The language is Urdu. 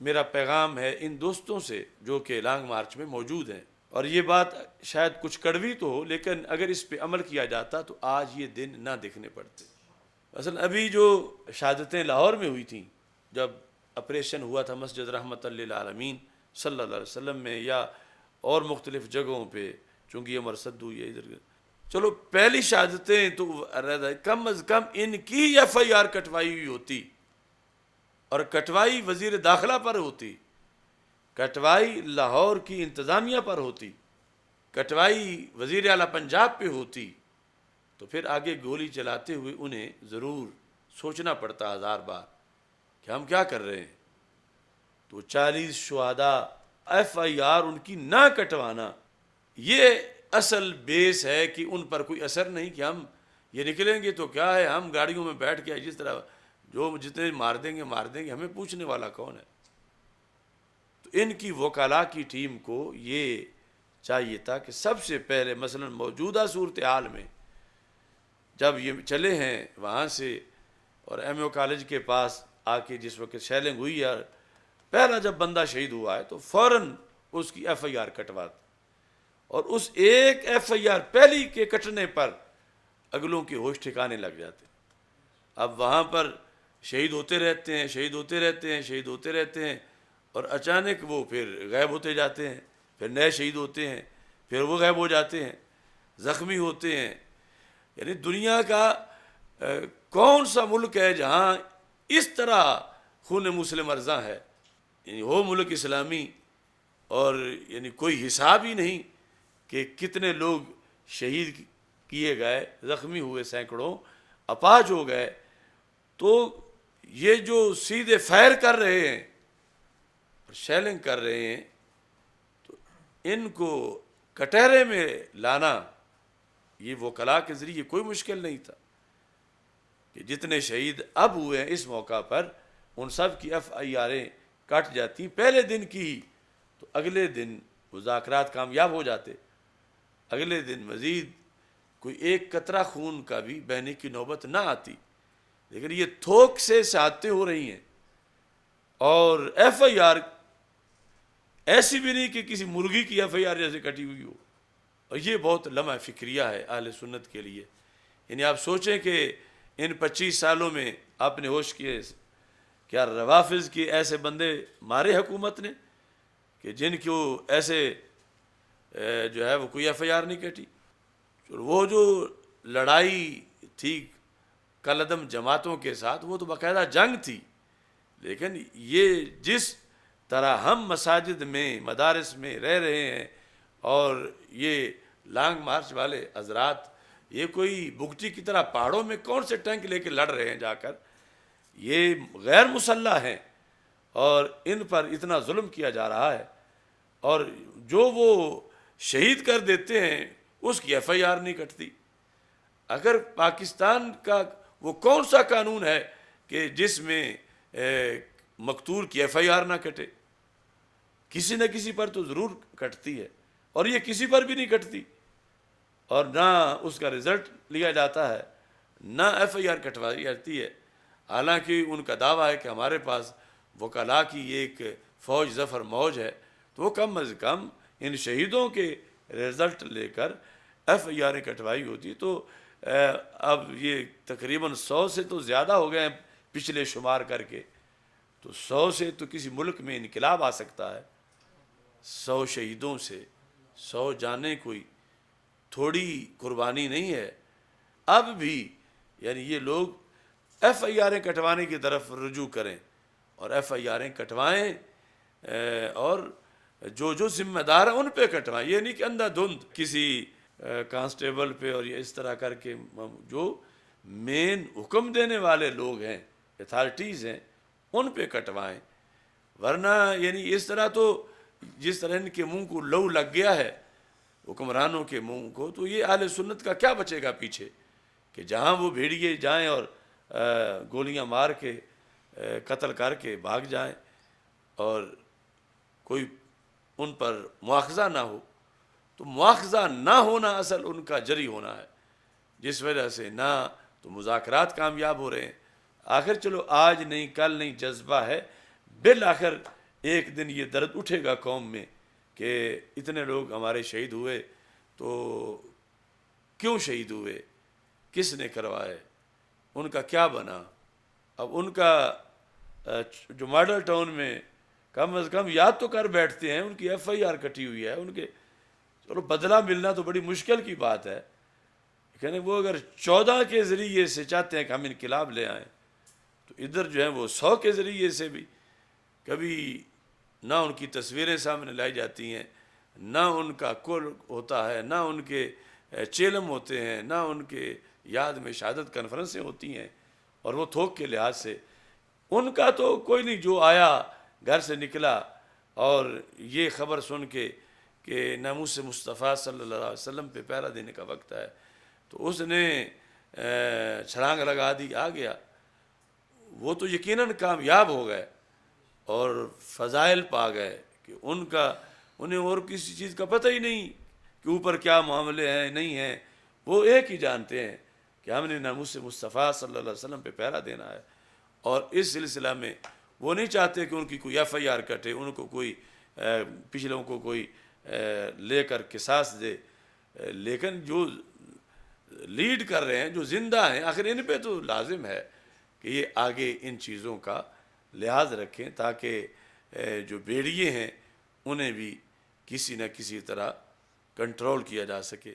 میرا پیغام ہے ان دوستوں سے جو کہ لانگ مارچ میں موجود ہیں، اور یہ بات شاید کچھ کڑوی تو ہو، لیکن اگر اس پہ عمل کیا جاتا تو آج یہ دن نہ دیکھنے پڑتے۔ مثلا ابھی جو شہادتیں لاہور میں ہوئی تھیں، جب آپریشن ہوا تھا مسجد رحمت للعالمین صلی اللہ علیہ وسلم میں، یا اور مختلف جگہوں پہ، چونکہ یہ مرصد ہوئی ہے ادھر، چلو پہلی شہادتیں تو کم از کم ان کی ایف آئی آر کٹوائی ہوئی ہوتی، اور کٹوائی وزیر داخلہ پر ہوتی، کٹوائی لاہور کی انتظامیہ پر ہوتی، کٹوائی وزیر اعلیٰ پنجاب پہ ہوتی، تو پھر آگے گولی چلاتے ہوئے انہیں ضرور سوچنا پڑتا 1000 بار کہ ہم کیا کر رہے ہیں۔ تو 40 شہداء ایف آئی آر ان کی نہ کٹوانا، یہ اصل بیس ہے کہ ان پر کوئی اثر نہیں، کہ ہم یہ نکلیں گے تو کیا ہے، ہم گاڑیوں میں بیٹھ کے جس طرح جو جتنے مار دیں گے ہمیں پوچھنے والا کون ہے۔ تو ان کی وکلاء کی ٹیم کو یہ چاہیے تھا کہ سب سے پہلے مثلا موجودہ صورتحال میں جب یہ چلے ہیں وہاں سے اور ایم او کالج کے پاس آ کے جس وقت شیلنگ ہوئی ہے، پہلا جب بندہ شہید ہوا ہے تو فوراً اس کی ایف آئی آر کٹوا، اور اس ایک ایف آئی آر پہلی کے کٹنے پر اگلوں کے ہوش ٹھکانے لگ جاتے۔ اب وہاں پر شہید ہوتے رہتے ہیں، شہید ہوتے رہتے ہیں، شہید ہوتے رہتے ہیں، اور اچانک وہ پھر غائب ہوتے جاتے ہیں، پھر نئے شہید ہوتے ہیں، پھر وہ غائب ہو جاتے ہیں، زخمی ہوتے ہیں۔ یعنی دنیا کا کون سا ملک ہے جہاں اس طرح خون مسلم ارزاں ہے؟ یعنی وہ ملک اسلامی، اور یعنی کوئی حساب ہی نہیں کہ کتنے لوگ شہید کیے گئے، زخمی ہوئے سینکڑوں، اپاہج ہو گئے۔ تو یہ جو سیدھے فائر کر رہے ہیں اور شیلنگ کر رہے ہیں، تو ان کو کٹہرے میں لانا یہ وکلاء کے ذریعے کوئی مشکل نہیں تھا کہ جتنے شہید اب ہوئے ہیں اس موقع پر ان سب کی ایف آئی آریں کٹ جاتی پہلے دن کی ہی، تو اگلے دن مذاکرات کامیاب ہو جاتے، اگلے دن مزید کوئی ایک قطرہ خون کا بھی بہنے کی نوبت نہ آتی۔ لیکن یہ تھوک سے شہادتیں ہو رہی ہیں، اور ایف آئی آر ایسی بھی نہیں کہ کسی مرغی کی ایف آئی آر جیسے کٹی ہوئی ہو، اور یہ بہت لمحہ فکریہ ہے اہل سنت کے لیے۔ یعنی آپ سوچیں کہ ان 25 سالوں میں آپ نے ہوش کیے، کیا روافظ کے ایسے بندے مارے حکومت نے کہ جن کو ایسے جو ہے وہ کوئی ایف آئی آر نہیں کٹی؟ وہ جو لڑائی تھی کالعدم جماعتوں کے ساتھ وہ تو باقاعدہ جنگ تھی، لیکن یہ جس طرح ہم مساجد میں مدارس میں رہ رہے ہیں، اور یہ لانگ مارچ والے حضرات یہ کوئی بگٹی کی طرح پہاڑوں میں کون سے ٹینک لے کے لڑ رہے ہیں جا کر، یہ غیر مسلح ہیں اور ان پر اتنا ظلم کیا جا رہا ہے، اور جو وہ شہید کر دیتے ہیں اس کی ایف آئی آر نہیں کٹتی۔ اگر پاکستان کا وہ کون سا قانون ہے کہ جس میں مقتول کی ایف آئی آر نہ کٹے؟ کسی نہ کسی پر تو ضرور کٹتی ہے، اور یہ کسی پر بھی نہیں کٹتی، اور نہ اس کا رزلٹ لیا جاتا ہے، نہ ایف آئی آر کٹوائی جاتی ہے۔ حالانکہ ان کا دعویٰ ہے کہ ہمارے پاس وکلاء کی ایک فوج ظفر موج ہے، تو وہ کم از کم ان شہیدوں کے رزلٹ لے کر ایف آئی آریں کٹوائی ہوتی۔ تو اب یہ تقریباً 100 سے تو زیادہ ہو گئے ہیں پچھلے شمار کر کے، تو 100 سے تو کسی ملک میں انقلاب آ سکتا ہے۔ 100 شہیدوں سے 100 جانیں کوئی تھوڑی قربانی نہیں ہے۔ اب بھی یعنی یہ لوگ ایف آئی آریں کٹوانے کی طرف رجوع کریں اور ایف آئی آریں کٹوائیں، اور جو ذمہ دار ہیں ان پہ کٹوائیں۔ یہ نہیں کہ اندھا دھند کسی کانسٹیبل پہ اور یہ اس طرح کر کے، جو مین حکم دینے والے لوگ ہیں، اتھارٹیز ہیں، ان پہ کٹوائیں۔ ورنہ یعنی اس طرح تو جس طرح ان کے منہ کو لو لگ گیا ہے حکمرانوں کے منہ کو، تو یہ اہل سنت کا کیا بچے گا پیچھے، کہ جہاں وہ بھیڑیے جائیں اور گولیاں مار کے قتل کر کے بھاگ جائیں اور کوئی ان پر مواخذہ نہ ہو۔ تو مواخذہ نہ ہونا اصل ان کا جری ہونا ہے، جس وجہ سے نہ تو مذاکرات کامیاب ہو رہے ہیں۔ آخر چلو آج نہیں کل نہیں جذبہ ہے، بالآخر ایک دن یہ درد اٹھے گا قوم میں کہ اتنے لوگ ہمارے شہید ہوئے تو کیوں شہید ہوئے، کس نے کروائے، ان کا کیا بنا۔ اب ان کا جو ماڈل ٹاؤن میں کم از کم یاد تو کر بیٹھتے ہیں، ان کی ایف آئی آر کٹی ہوئی ہے، ان کے چلو بدلہ ملنا تو بڑی مشکل کی بات ہے، لیکن وہ اگر 14 کے ذریعے سے چاہتے ہیں کہ ہم انقلاب لے آئیں تو ادھر جو ہیں وہ 100 کے ذریعے سے بھی کبھی نہ ان کی تصویریں سامنے لائی جاتی ہیں، نہ ان کا کل ہوتا ہے، نہ ان کے چیلم ہوتے ہیں، نہ ان کے یاد میں شہادت کانفرنسیں ہوتی ہیں، اور وہ تھوک کے لحاظ سے ان کا تو کوئی نہیں، جو آیا گھر سے نکلا اور یہ خبر سن کے کہ ناموس مصطفیٰ صلی اللہ علیہ وسلم پہ پہرا دینے کا وقت ہے تو اس نے چھلانگ لگا دی، آ گیا، وہ تو یقیناً کامیاب ہو گئے اور فضائل پا گئے کہ انہیں اور کسی چیز کا پتہ ہی نہیں کہ اوپر کیا معاملے ہیں نہیں ہیں، وہ ایک ہی جانتے ہیں کہ ہم نے ناموس مصطفیٰ صلی اللہ علیہ وسلم پہ پہرا دینا ہے، اور اس سلسلہ میں وہ نہیں چاہتے کہ ان کی کوئی ایف آئی آر کٹے، ان کو کوئی پچھلوں کو کوئی لے کر قصاص دے، لیکن جو لیڈ کر رہے ہیں، جو زندہ ہیں، آخر ان پہ تو لازم ہے کہ یہ آگے ان چیزوں کا لحاظ رکھیں تاکہ جو بیڑیے ہیں انہیں بھی کسی نہ کسی طرح کنٹرول کیا جا سکے۔